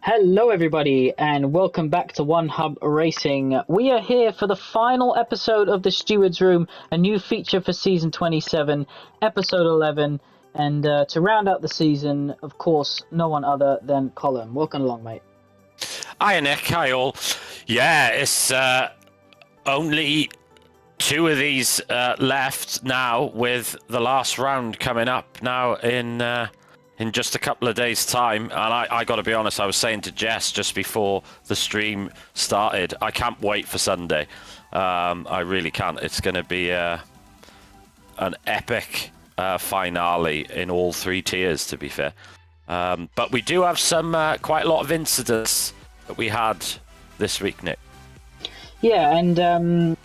Hello, everybody, and welcome back to One Hub Racing. We are here for the final episode of the Stewards Room, a new feature for season 27, episode 11. And to round out the season, of course, no one other than Colin. Welcome along, mate. Hi, Nick. Hi, all. Yeah, it's only two of these left now, with the last round coming up now in just a couple of days' time. And I got to be honest, I was saying to Jess just before the stream started, I can't wait for Sunday. I really can't. It's going to be an epic finale in all three tiers, to be fair. But we do have some quite a lot of incidents that we had this week, Nick. Yeah, and,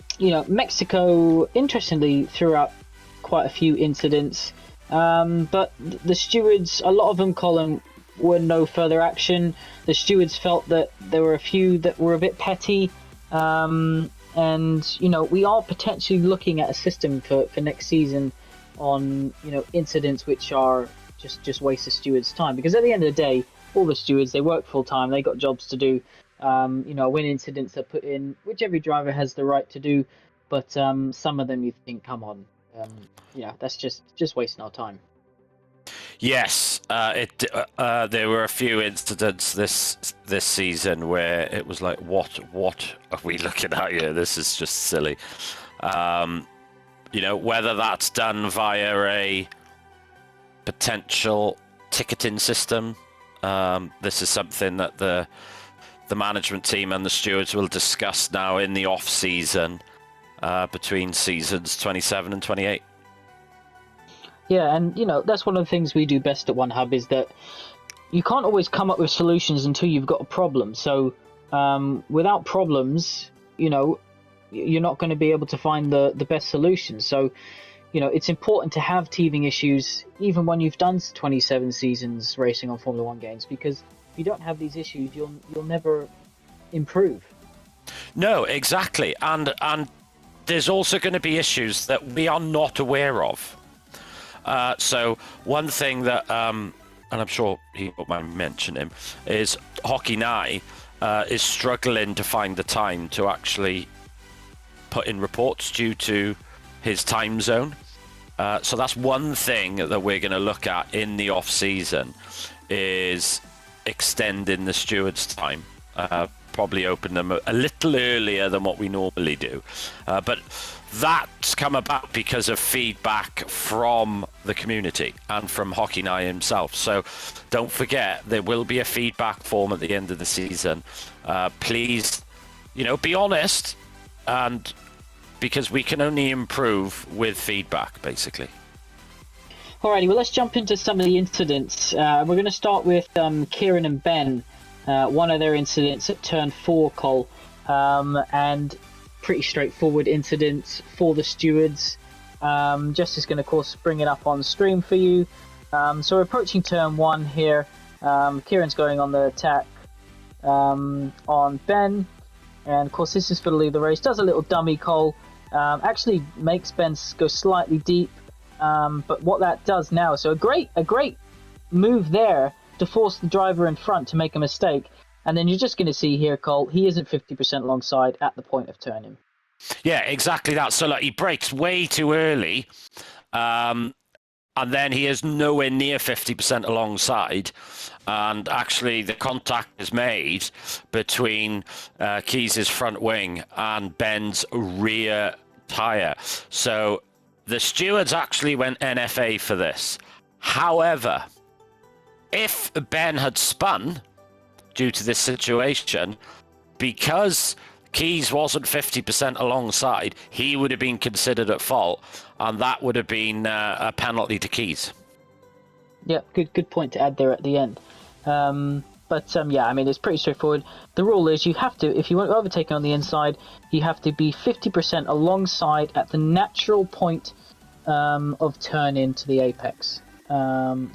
Mexico, interestingly, threw up quite a few incidents. But the stewards, a lot of them, Colin, were no further action. The stewards felt that there were a few that were a bit petty. And, we are potentially looking at a system for next season on, incidents which are just waste the stewards' time. Because at the end of the day, all the stewards, they work full time, they got jobs to do. When incidents are put in, which every driver has the right to do, but some of them you think, come on, that's just wasting our time. Yes, there were a few incidents this season where it was like, what are we looking at here? This is just silly. Whether that's done via a potential ticketing system. This is something that the management team and the stewards will discuss now in the off season between seasons 27 and 28. Yeah, and that's one of the things we do best at One Hub is that you can't always come up with solutions until you've got a problem. So without problems, you're not going to be able to find the best solution. So it's important to have teething issues even when you've done 27 seasons racing on Formula One games, because if you don't have these issues, you'll never improve. No, exactly. And there's also going to be issues that we are not aware of. So one thing that, and I'm sure he might mention him, is Hockey Nye is struggling to find the time to actually put in reports due to his time zone. So that's one thing that we're going to look at in the off season, is extending the stewards' time. Probably open them a little earlier than what we normally do. But that's come about because of feedback from the community and from Hockey Nye himself. So don't forget, there will be a feedback form at the end of the season. Please, be honest, and because we can only improve with feedback, basically. Alrighty, well, let's jump into some of the incidents. We're going to start with Kieran and Ben. One of their incidents at turn 4, Cole, and pretty straightforward incidents for the stewards. Jess is going to, of course, bring it up on stream for you. So we're approaching turn 1 here. Kieran's going on the attack on Ben, and of course this is for the lead of the race. Does a little dummy, Cole. Actually makes Ben go slightly deep, but what that does now, so a great move there to force the driver in front to make a mistake. And then you're just going to see here, Cole, he isn't 50% alongside at the point of turning. Yeah, exactly that. So he brakes way too early, and then he is nowhere near 50% alongside. And actually, the contact is made between Keys' front wing and Ben's rear tyre. So the stewards actually went NFA for this. However, if Ben had spun due to this situation, because Keys wasn't 50% alongside, he would have been considered at fault, and that would have been a penalty to Keys. Yeah, good point to add there at the end. It's pretty straightforward. The rule is you have to, if you want to overtake on the inside, you have to be 50% alongside at the natural point of turn into the apex. You'll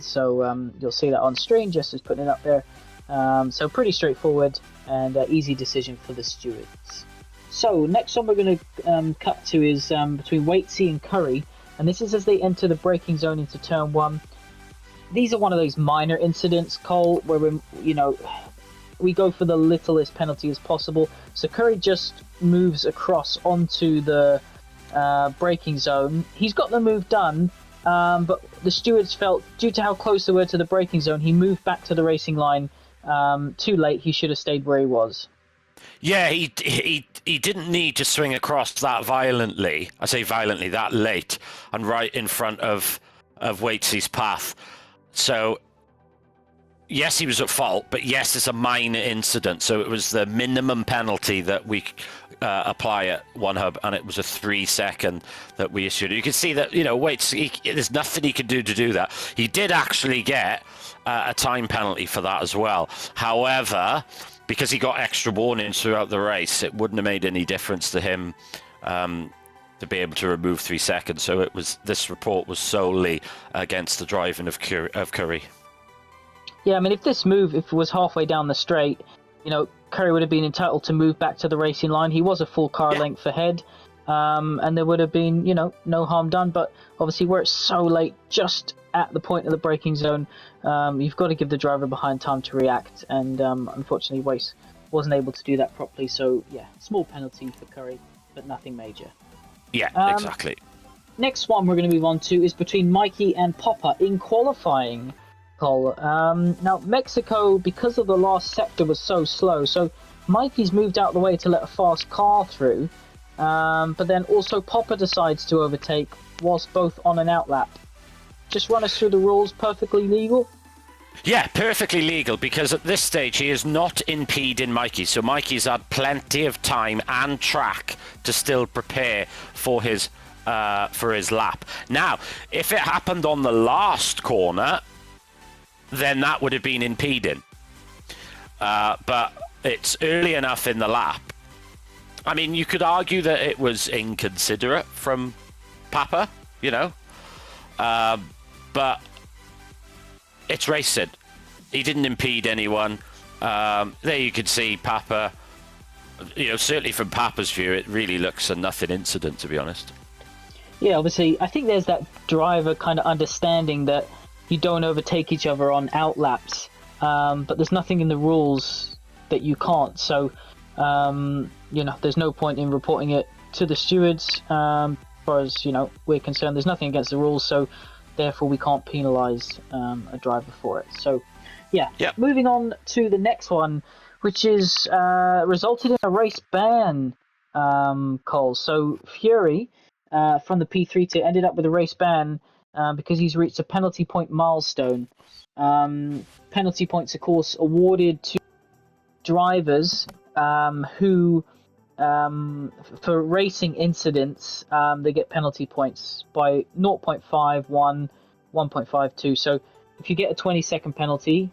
see that on screen, just as putting it up there. So pretty straightforward and easy decision for the stewards. So next one we're going to cut to is between Waitsy and Curry, and this is as they enter the braking zone into turn 1. These are one of those minor incidents, Cole, where we go for the littlest penalty as possible. So Curry just moves across onto the braking zone. He's got the move done, but the stewards felt, due to how close they were to the braking zone, he moved back to the racing line too late. He should have stayed where he was. Yeah, he didn't need to swing across that violently. I say violently, that late, and right in front of Waitsy's path. So, yes, he was at fault, but yes, it's a minor incident. So it was the minimum penalty that we apply at One Hub, and it was a 3-second that we issued. You can see that, Waitsy, there's nothing he could do to do that. He did actually get a time penalty for that as well. However, because he got extra warnings throughout the race, it wouldn't have made any difference to him to be able to remove 3 seconds. So this report was solely against the driving of Curry. Yeah, I mean, if it was halfway down the straight, Curry would have been entitled to move back to the racing line. He was a full car length ahead, and there would have been, no harm done. But obviously, where it's so late, just at the point of the braking zone, you've got to give the driver behind time to react. And unfortunately, Wace wasn't able to do that properly. So, yeah, small penalty for Curry, but nothing major. Yeah, exactly. Next one we're going to move on to is between Mikey and Popper in qualifying. Now, Mexico, because of the last sector, was so slow, so Mikey's moved out of the way to let a fast car through, but then also Popper decides to overtake whilst both on an outlap. Just run us through the rules. Perfectly legal? Yeah, perfectly legal, because at this stage he is not impeding Mikey, so Mikey's had plenty of time and track to still prepare for his lap. Now, if it happened on the last corner, then that would have been impeding. But it's early enough in the lap. I mean, you could argue that it was inconsiderate from Papa, but it's racing. He didn't impede anyone. There you could see Papa, certainly from Papa's view, it really looks a nothing incident, to be honest. Yeah, obviously, I think there's that driver kind of understanding that you don't overtake each other on outlaps, but there's nothing in the rules that you can't. So, there's no point in reporting it to the stewards. As far as we're concerned, there's nothing against the rules, so therefore we can't penalise a driver for it. So, Yep. Moving on to the next one, which is resulted in a race ban. Cole. So Fury from the P3 ended up with a race ban. Because he's reached a penalty point milestone. Penalty points, of course, awarded to drivers who, for racing incidents, they get penalty points by 0.5, 1, 1.52. So if you get a 20-second penalty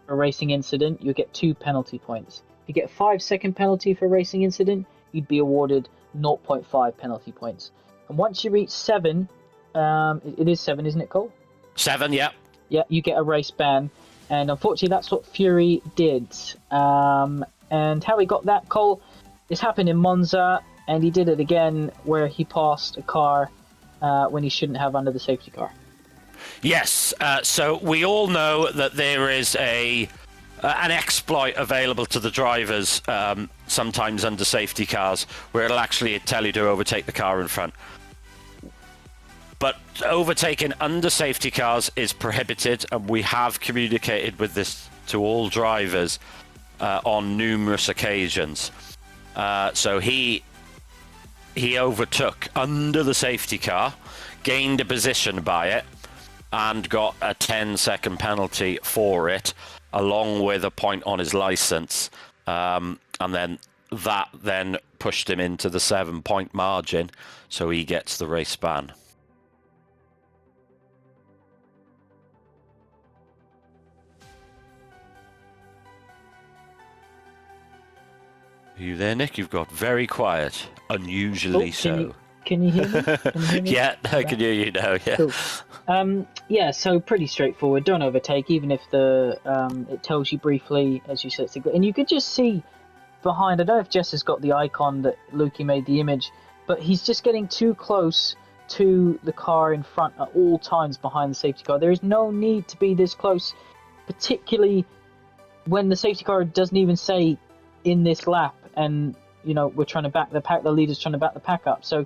for a racing incident, you get 2 penalty points. If you get a 5-second penalty for a racing incident, you'd be awarded 0.5 penalty points. And once you reach 7, it is 7, isn't it, Cole? 7, yeah. Yeah, you get a race ban, and unfortunately that's what Fury did. And how he got that, Cole, this happened in Monza, and he did it again where he passed a car when he shouldn't have under the safety car. Yes, so we all know that there is an exploit available to the drivers sometimes under safety cars where it'll actually tell you to overtake the car in front. But overtaking under safety cars is prohibited, and we have communicated with this to all drivers on numerous occasions. So he overtook under the safety car, gained a position by it, and got a 10-second penalty for it, along with a point on his license. And then that then pushed him into the 7-point margin, so he gets the race ban. Are you there, Nick? You've got very quiet, unusually so. Can you hear me? Can you hear me? Yeah, I can hear you now, yeah. Cool. So pretty straightforward. Don't overtake, even if it tells you briefly, as you said. And you could just see behind, I don't know if Jess has got the icon that Lukey made the image, but he's just getting too close to the car in front at all times behind the safety car. There is no need to be this close, particularly when the safety car doesn't even say in this lap, and we're trying to back the leader's trying to back the pack up. So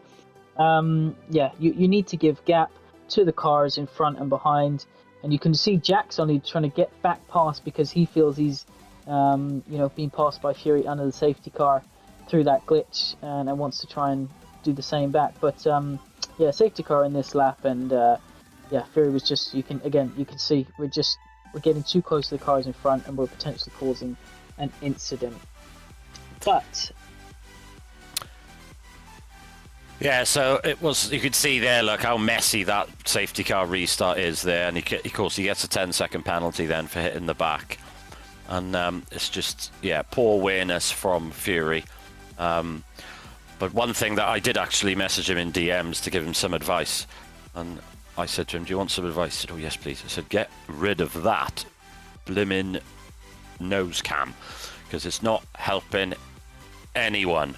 yeah, you need to give gap to the cars in front and behind, and you can see Jack's only trying to get back past because he feels he's being passed by Fury under the safety car through that glitch, and wants to try and do the same back. But yeah, safety car in this lap, and yeah, Fury was just, you can see we're getting too close to the cars in front, and we're potentially causing an incident. But yeah, so it was. You could see there, look how messy that safety car restart is there, and of course he gets a 10-second penalty then for hitting the back, and it's just poor awareness from Fury. But one thing that I did actually message him in DMs to give him some advice, and I said to him, "Do you want some advice?" He said, "Oh yes, please." I said, "Get rid of that blimmin' nose cam, because it's not helping anyone."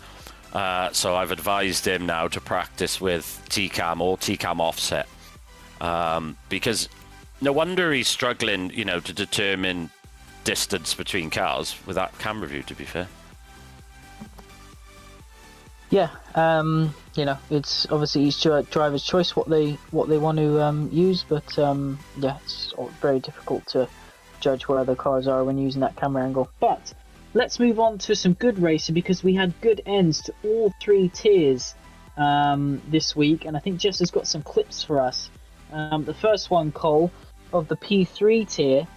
So I've advised him now to practice with T-cam or T-cam offset, because no wonder he's struggling, to determine distance between cars with that camera view, to be fair. Yeah, it's obviously each driver's choice what they want to use, but yeah, it's very difficult to judge where the cars are when using that camera angle. But let's move on to some good racing, because we had good ends to all 3 tiers this week, and I think Jess has got some clips for us. The first one, Cole, of the P3 tier,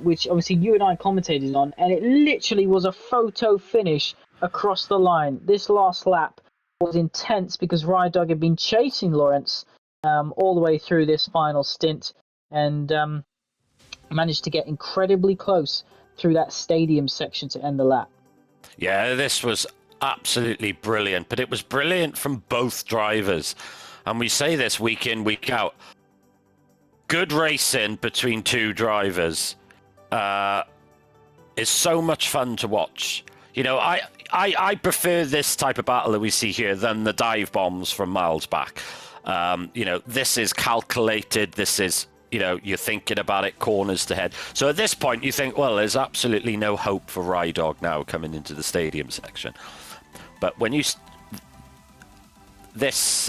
which obviously you and I commentated on, and it literally was a photo finish across the line. This last lap was intense because Rydog had been chasing Lawrence all the way through this final stint, and managed to get incredibly close through that stadium section to end the lap. Yeah, this was absolutely brilliant, but it was brilliant from both drivers, and we say this week in, week out. Good racing between 2 drivers is so much fun to watch. I prefer this type of battle that we see here than the dive bombs from miles back. This is calculated. This is, you're thinking about it corners to head. So at this point, you think, well, there's absolutely no hope for Rydog now coming into the stadium section. But when you this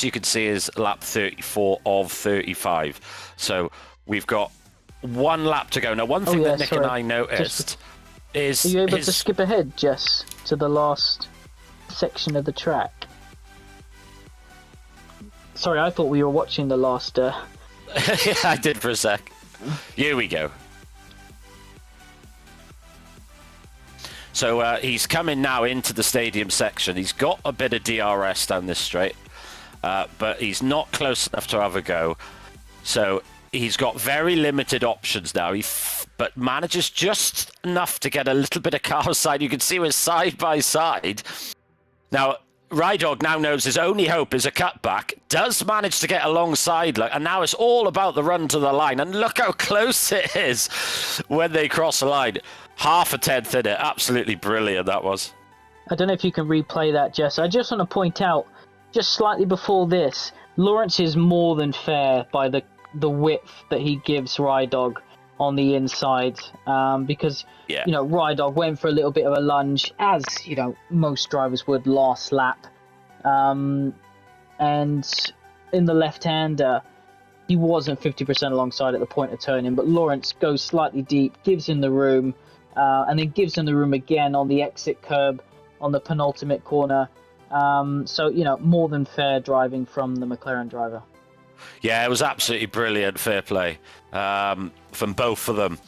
you can see is lap 34 of 35. So we've got 1 lap to go. Now, one thing that Nick and I noticed is... Are you able to skip ahead, Jess, to the last section of the track? Sorry, I thought we were watching the last... Yeah, I did for a sec. Here we go. So he's coming now into the stadium section. He's got a bit of DRS down this straight, but he's not close enough to have a go. So he's got very limited options now, but manages just enough to get a little bit of car side. You can see we're side by side. Now, Rydog now knows his only hope is a cutback, does manage to get alongside, and now it's all about the run to the line. And look how close it is when they cross the line. Half a tenth in it. Absolutely brilliant, that was. I don't know if you can replay that, Jess. I just want to point out, just slightly before this, Lawrence is more than fair by the width that he gives Rydog on the inside, because Rydog went for a little bit of a lunge, as most drivers would last lap, and in the left-hander he wasn't 50% alongside at the point of turning, but Lawrence goes slightly deep, gives him the room, and then gives him the room again on the exit curb on the penultimate corner. So more than fair driving from the McLaren driver. Yeah, it was absolutely brilliant, fair play from both of them.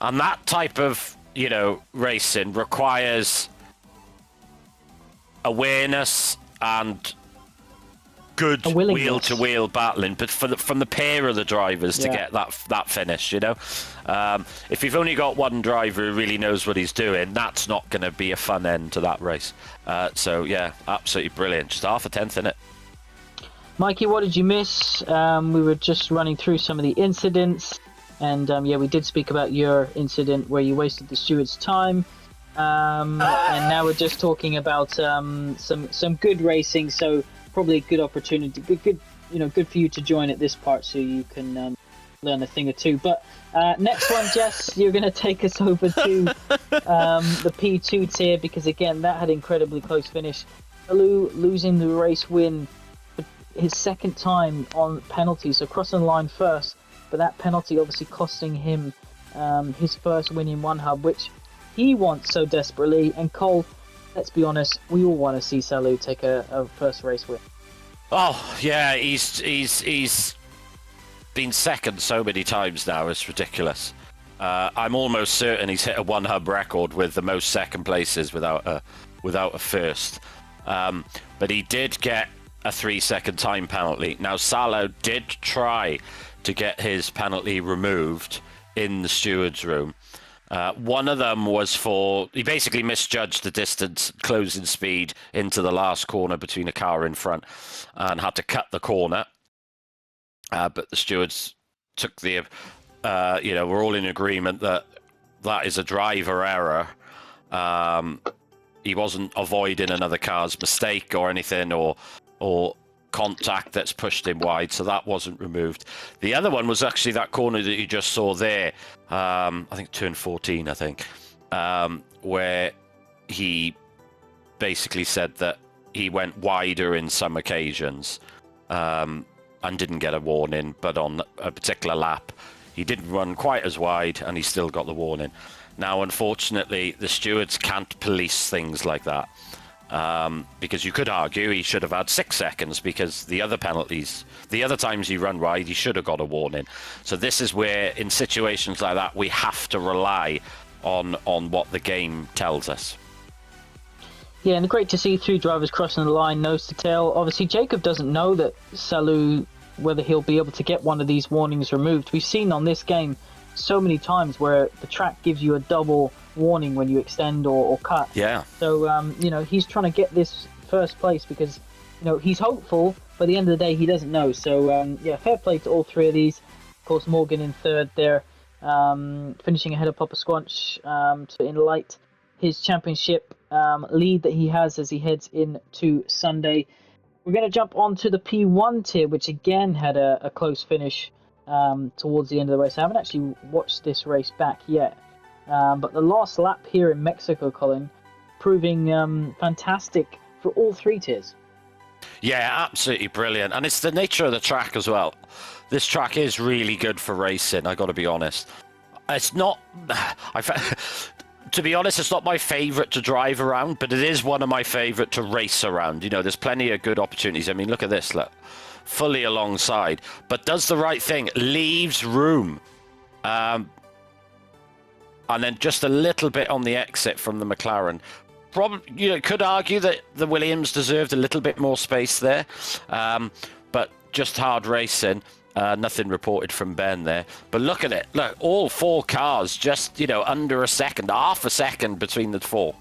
And that type of, racing requires awareness and good wheel-to-wheel battling, but from the pair of the drivers to get that finish, If you've only got one driver who really knows what he's doing, that's not going to be a fun end to that race. So, yeah, absolutely brilliant. Just half a tenth in it. Mikey, what did you miss? We were just running through some of the incidents, and we did speak about your incident where you wasted the steward's time, and now we're just talking about some good racing. So probably a good opportunity, good for you to join at this part, so you can learn a thing or two. But next one, Jess, you're going to take us over to the P2 tier, because again, that had incredibly close finish. Alou losing the race win for his second time on penalty, so crossing the line first, but that penalty obviously costing him his first win in one hub, which he wants so desperately. And Cole, let's be honest, we all want to see Salou take a first race win. Oh yeah, he's been second so many times now. It's ridiculous. I'm almost certain he's hit a one hub record with the most second places without a first. But he did get a 3-second time penalty. Now Salou did try to get his penalty removed in the stewards room. One of them was he basically misjudged the distance, closing speed into the last corner between a car in front, and had to cut the corner. But the stewards took we're all in agreement that is a driver error. He wasn't avoiding another car's mistake or anything, or contact that's pushed him wide, so that wasn't removed. The other one was actually that corner that you just saw there, I think turn 14, where he basically said that he went wider in some occasions and didn't get a warning, but on a particular lap he didn't run quite as wide and he still got the warning. Now unfortunately the stewards can't police things like that. Because you could argue he should have had 6 seconds, because the other penalties, the other times he run wide, he should have got a warning. So this is where, in situations like that, we have to rely on what the game tells us. Yeah, and great to see 3 drivers crossing the line nose to tail. Obviously, Jacob doesn't know that Salou, whether he'll be able to get one of these warnings removed. We've seen on this game so many times where the track gives you a double warning when you extend or cut. Yeah. So he's trying to get this first place because he's hopeful, but at the end of the day he doesn't know. So fair play to all 3 of these. Of course, Morgan in third there, finishing ahead of Papa Squanch to enlight his championship lead that he has as he heads into Sunday. We're going to jump on to the P1 tier, which again had a close finish towards the end of the race. I haven't actually watched this race back yet. But the last lap here in Mexico, Colin, proving fantastic for all 3 tiers. Yeah, absolutely brilliant. And it's the nature of the track as well. This track is really good for racing, I got to be honest. It's not... to be honest, it's not my favourite to drive around, but it is one of my favourite to race around. There's plenty of good opportunities. I mean, look at this, look. Fully alongside, but does the right thing, leaves room. And then just a little bit on the exit from the McLaren. Probably, could argue that the Williams deserved a little bit more space there, but just hard racing. Nothing reported from Ben there. But look at it. Look, all 4 cars just, under a second, half a second between the 4.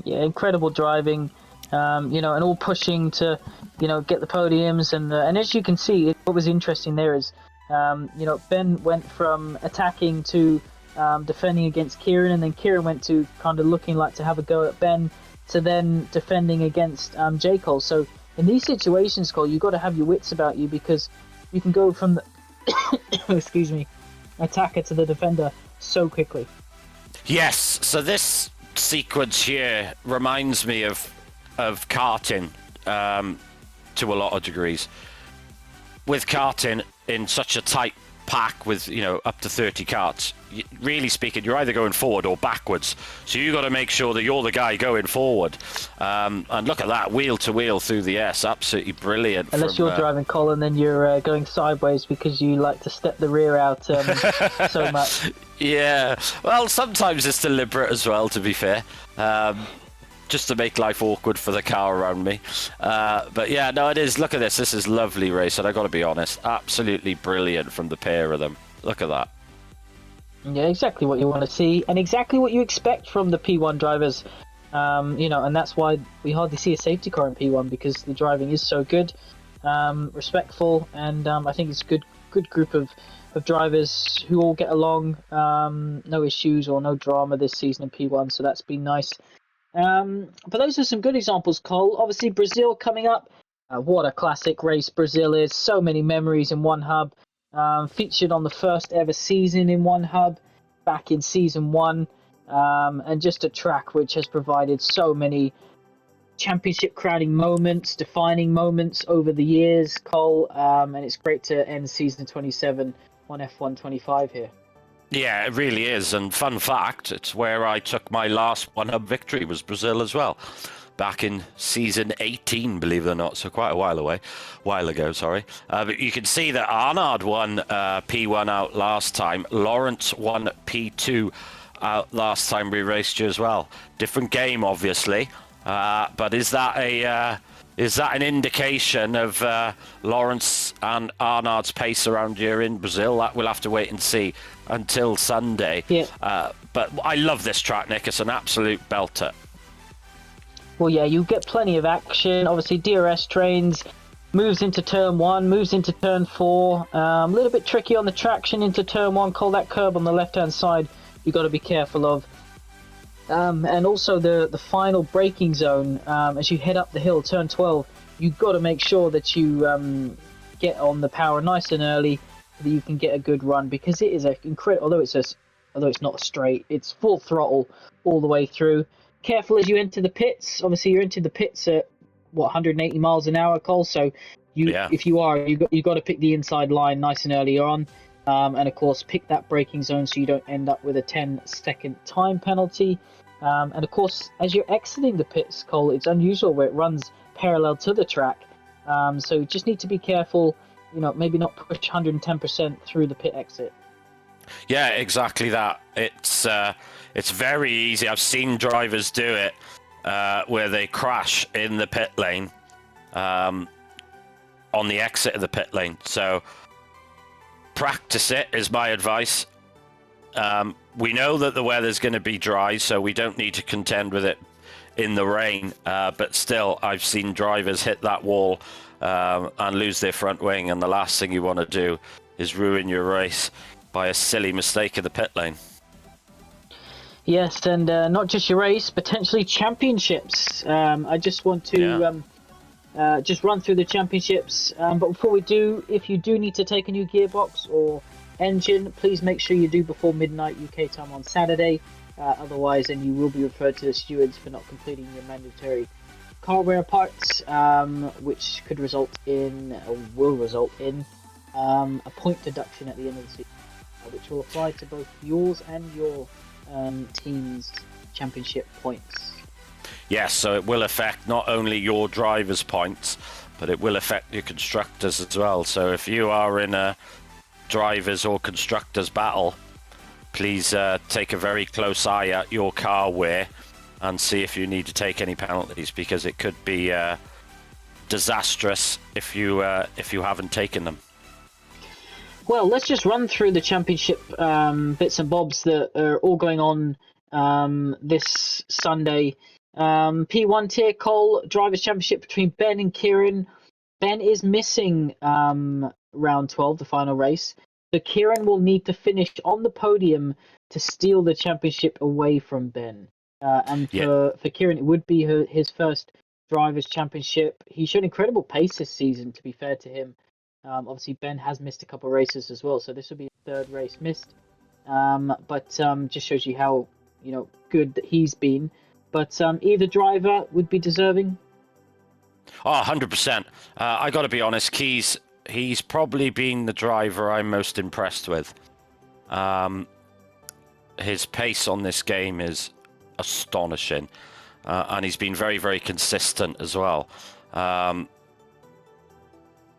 Yeah, incredible driving, and all pushing to, get the podiums. And as you can see, what was interesting there is, Ben went from attacking to defending against Kieran, and then Kieran went to kind of looking like to have a go at Ben, to then defending against J. Cole. So in these situations, Cole, you've got to have your wits about you, because you can go from the attacker to the defender so quickly. Yes, so this sequence here reminds me of karting to a lot of degrees. With karting in such a tight pack with up to 30 carts, really speaking, you're either going forward or backwards, so you got to make sure that you're the guy going forward. And look at that, wheel to wheel through the S, absolutely brilliant. Unless you're driving, Colin, then you're going sideways because you like to step the rear out so much. Yeah, well, sometimes it's deliberate as well, to be fair, just to make life awkward for the car around me. But yeah, no, it is. Look at this. This is lovely race, and I got to be honest, absolutely brilliant from the pair of them. Look at that. Yeah, exactly what you want to see, and exactly what you expect from the P1 drivers. And that's why we hardly see a safety car in P1, because the driving is so good, respectful, and I think it's a good group of drivers who all get along. No issues or no drama this season in P1, so that's been nice. But those are some good examples, Cole. Obviously, Brazil coming up. What a classic race Brazil is. So many memories in one hub. Featured on the first ever season in One Hub back in season 1, and just a track which has provided so many championship crowning moments, defining moments over the years, Cole, and it's great to end season 27 on F1 25 here. Yeah, it really is. And fun fact, it's where I took my last One Hub victory, was Brazil as well. Back in season 18, believe it or not, so quite a while ago, sorry. But you can see that Arnaud won P1 out last time. Lawrence won P2 out last time we raced you as well. Different game, obviously, but is that an indication of Lawrence and Arnaud's pace around here in Brazil? That we'll have to wait and see until Sunday. Yeah. But I love this track, Nick. It's an absolute belter. Well, yeah, you get plenty of action. Obviously, DRS trains, moves into turn 1, moves into turn 4. A little bit tricky on the traction into turn 1. Call that curb on the left-hand side. You've got to be careful of. And also the final braking zone, as you head up the hill, turn 12, you've got to make sure that you get on the power nice and early so that you can get a good run, because it is a incredible, although it's not straight, it's full throttle all the way through. Careful as you enter the pits. Obviously, you're into the pits at 180 miles an hour, Cole. So if you are, you got to pick the inside line nice and early on, and of course pick that braking zone so you don't end up with a 10-second time penalty. And of course, as you're exiting the pits, Cole, it's unusual where it runs parallel to the track. So you just need to be careful. Maybe not push 110% through the pit exit. Yeah, exactly that. It's very easy. I've seen drivers do it where they crash in the pit lane on the exit of the pit lane. So practice it is my advice. We know that the weather's going to be dry, so we don't need to contend with it in the rain. But still, I've seen drivers hit that wall and lose their front wing, and the last thing you want to do is ruin your race by a silly mistake in the pit lane. Yes, and not just your race, potentially championships. I just want to just run through the championships. But before we do, if you do need to take a new gearbox or engine, please make sure you do before midnight UK time on Saturday. Otherwise, then you will be referred to the stewards for not completing your mandatory car wear parts, which could result in, or will result in, a point deduction at the end of the season, which will apply to both yours and your team's championship points. Yes, so it will affect not only your driver's points, but it will affect your constructors as well. So if you are in a drivers or constructors battle, please take a very close eye at your car wear and see if you need to take any penalties, because it could be disastrous if you haven't taken them. Well, let's just run through the championship bits and bobs that are all going on this Sunday. P1 tier, Cole, Drivers' Championship between Ben and Kieran. Ben is missing round 12, the final race. So Kieran will need to finish on the podium to steal the championship away from Ben. And for Kieran, it would be his first Drivers' Championship. He showed incredible pace this season, to be fair to him. Obviously, Ben has missed a couple of races as well, so this will be his third race missed. But just shows you how good that he's been. But either driver would be deserving. Oh, 100%. I got to be honest, he's probably been the driver I'm most impressed with. His pace on this game is astonishing, and he's been very, very consistent as well.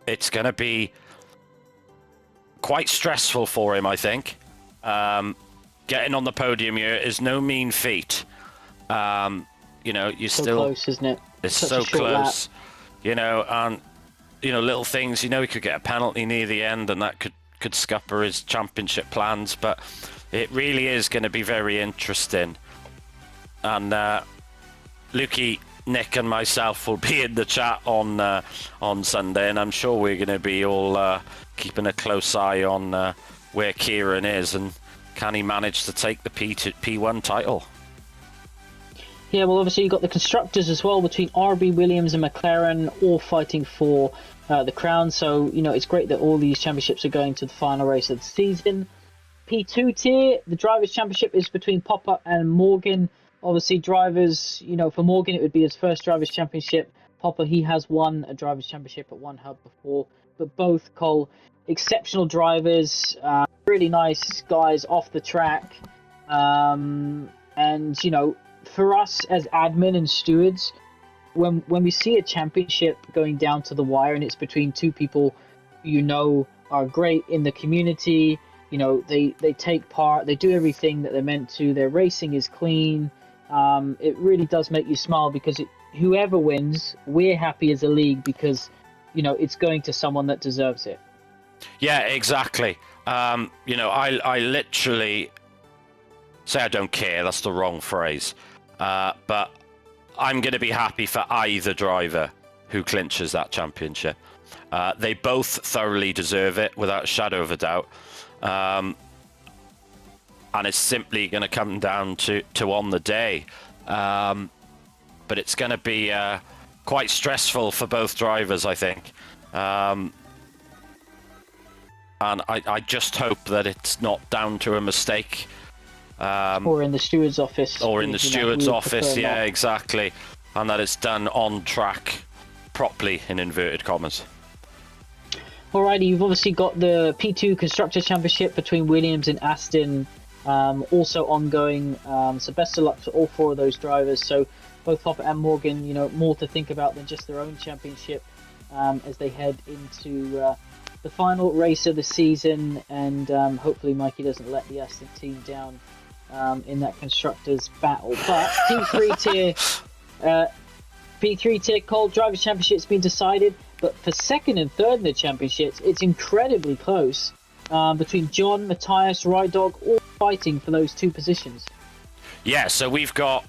It's going to be quite stressful for him, I think. Getting on the podium here is no mean feat. You're so still close, isn't it? It's Such so a short close. lap. And little things. He could get a penalty near the end, and that could scupper his championship plans. But it really is going to be very interesting. And Lukey, Nick, and myself will be in the chat on Sunday, and I'm sure we're going to be all keeping a close eye on where Kieran is and can he manage to take the P1 title. Yeah, well, obviously you've got the constructors as well between RB Williams and McLaren, all fighting for the crown. So it's great that all these championships are going to the final race of the season. P2 tier, the Drivers' Championship is between Popper and Morgan. Obviously, drivers, for Morgan, it would be his first Drivers' Championship. Popper, he has won a Drivers' Championship at one hub before. But both, Cole, exceptional drivers, really nice guys off the track. And, for us as admin and stewards, when we see a championship going down to the wire and it's between two people are great in the community, they take part, they do everything that they're meant to, their racing is clean, it really does make you smile because whoever wins, we're happy as a league because it's going to someone that deserves it. Yeah, exactly. I literally say I don't care, that's the wrong phrase, but I'm going to be happy for either driver who clinches that championship. They both thoroughly deserve it, without a shadow of a doubt. And it's simply going to come down to on the day. But it's going to be quite stressful for both drivers, I think. And I just hope that it's not down to a mistake. Or in the steward's office. Or in the steward's office, yeah, exactly. And that it's done on track properly, in inverted commas. Alrighty, you've obviously got the P2 Constructors Championship between Williams and Aston, also ongoing. So best of luck to all four of those drivers. So both Hopper and Morgan, more to think about than just their own championship as they head into the final race of the season. And hopefully Mikey doesn't let the Aston team down in that Constructors battle. But P3 tier Cole Drivers' Championship's been decided. But for second and third in the championships, it's incredibly close between John, Matthias, Rydog, all fighting for those two positions. Yeah, so we've got...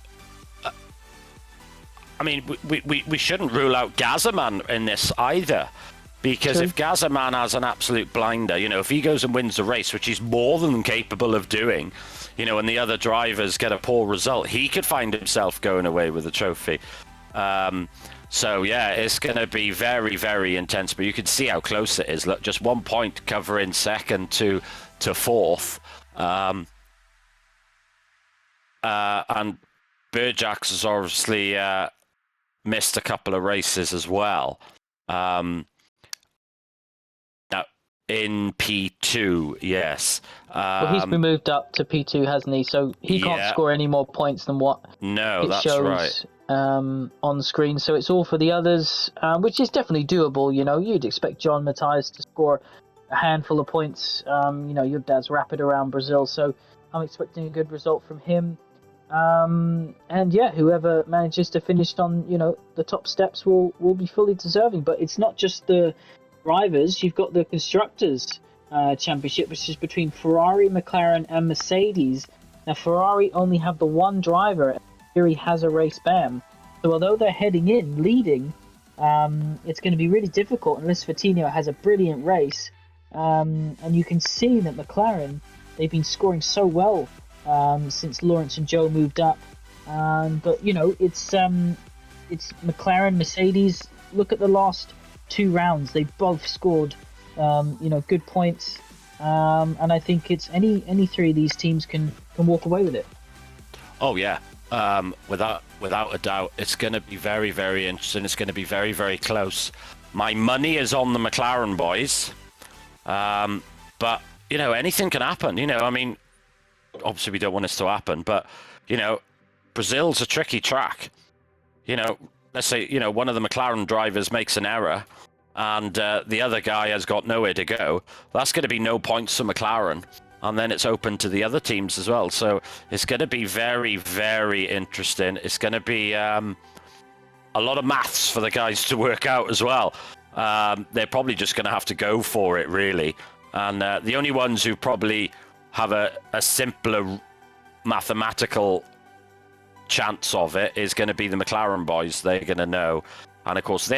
we shouldn't rule out Gazaman in this either. Because if Gazaman has an absolute blinder, if he goes and wins the race, which he's more than capable of doing, and the other drivers get a poor result, he could find himself going away with a trophy. So yeah, it's going to be very, very intense, but you can see how close it is. Look, just 1 point covering second to fourth. And Burjax has obviously missed a couple of races as well. Now, in P2, yes. Well, he's been moved up to P2, hasn't he? So he can't score any more points than what it shows on screen. So it's all for the others, which is definitely doable. You'd expect John Matthias to score a handful of points. Your dad's rapid around Brazil, so I'm expecting a good result from him. And yeah, whoever manages to finish on the top steps will be fully deserving. But it's not just the drivers. You've got the Constructors Championship, which is between Ferrari, McLaren and Mercedes. Now Ferrari only have the one driver. Fury has a race ban, so although they're heading in leading, it's going to be really difficult unless Fatinho has a brilliant race. And you can see that McLaren, they've been scoring so well since Lawrence and Joe moved up. But it's McLaren, Mercedes. Look at the last two rounds; they both scored good points. And I think it's any three of these teams can walk away with it. Oh yeah. Without a doubt, it's going to be very, very interesting. It's going to be very, very close. My money is on the McLaren boys, but anything can happen. Obviously we don't want this to happen, but Brazil's a tricky track. Let's say one of the McLaren drivers makes an error, and the other guy has got nowhere to go. That's going to be no points for McLaren. And then it's open to the other teams as well. So it's going to be very, very interesting. It's going to be a lot of maths for the guys to work out as well. They're probably just going to have to go for it, really. And the only ones who probably have a simpler mathematical chance of it is going to be the McLaren boys. They're going to know. And of course,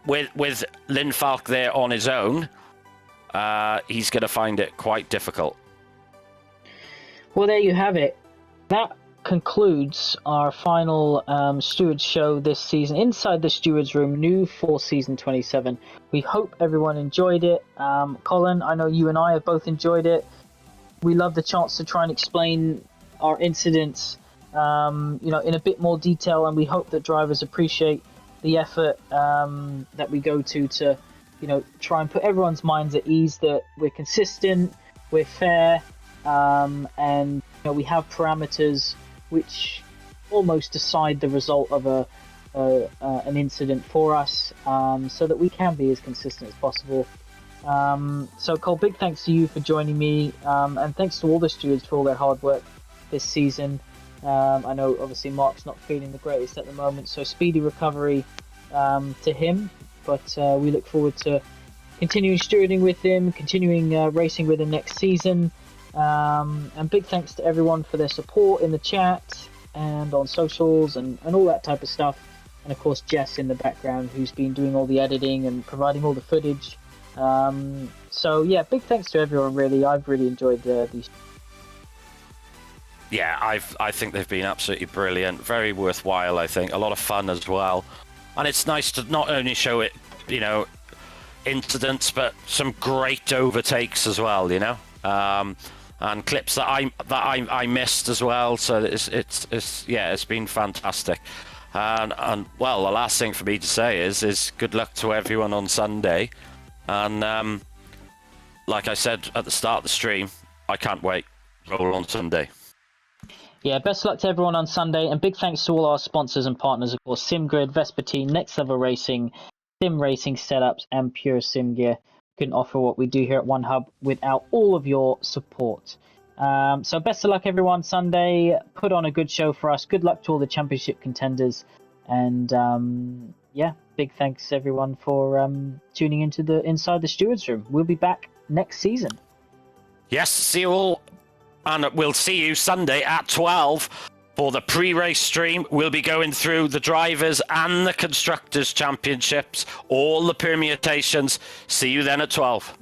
with Lynn Falk there on his own, he's going to find it quite difficult. Well, there you have it. That concludes our final Stewards show this season inside the Stewards room, new for season 27. We hope everyone enjoyed it. Colin, I know you and I have both enjoyed it. We love the chance to try and explain our incidents, in a bit more detail, and we hope that drivers appreciate the effort that we go to try and put everyone's minds at ease that we're consistent, we're fair, and we have parameters which almost decide the result of an incident for us, so that we can be as consistent as possible. So Cole, big thanks to you for joining me, and thanks to all the stewards for all their hard work this season. I know obviously Mark's not feeling the greatest at the moment, so speedy recovery to him, but we look forward to continuing stewarding with him, continuing racing with him next season. And big thanks to everyone for their support in the chat and on socials and all that type of stuff. And of course Jess in the background, who's been doing all the editing and providing all the footage. So yeah, big thanks to everyone really. I've really enjoyed these. Yeah, I think they've been absolutely brilliant, very worthwhile. I think a lot of fun as well, and it's nice to not only show it, incidents, but some great overtakes as well, and clips that I missed as well. So it's been fantastic. And well, the last thing for me to say is good luck to everyone on Sunday, and like I said at the start of the stream, I can't wait. Roll on Sunday. Yeah, best of luck to everyone on Sunday, and big thanks to all our sponsors and partners, of course, SimGrid, Vespertine, Next Level Racing, Sim Racing Setups, and Pure Sim Gear. Couldn't offer what we do here at One Hub without all of your support. So best of luck everyone Sunday. Put on a good show for us. Good luck to all the championship contenders, and big thanks everyone for tuning into the Inside the Stewards Room. We'll be back next season. Yes, see you all. And we'll see you Sunday at 12 for the pre-race stream. We'll be going through the drivers and the constructors championships, all the permutations. See you then at 12.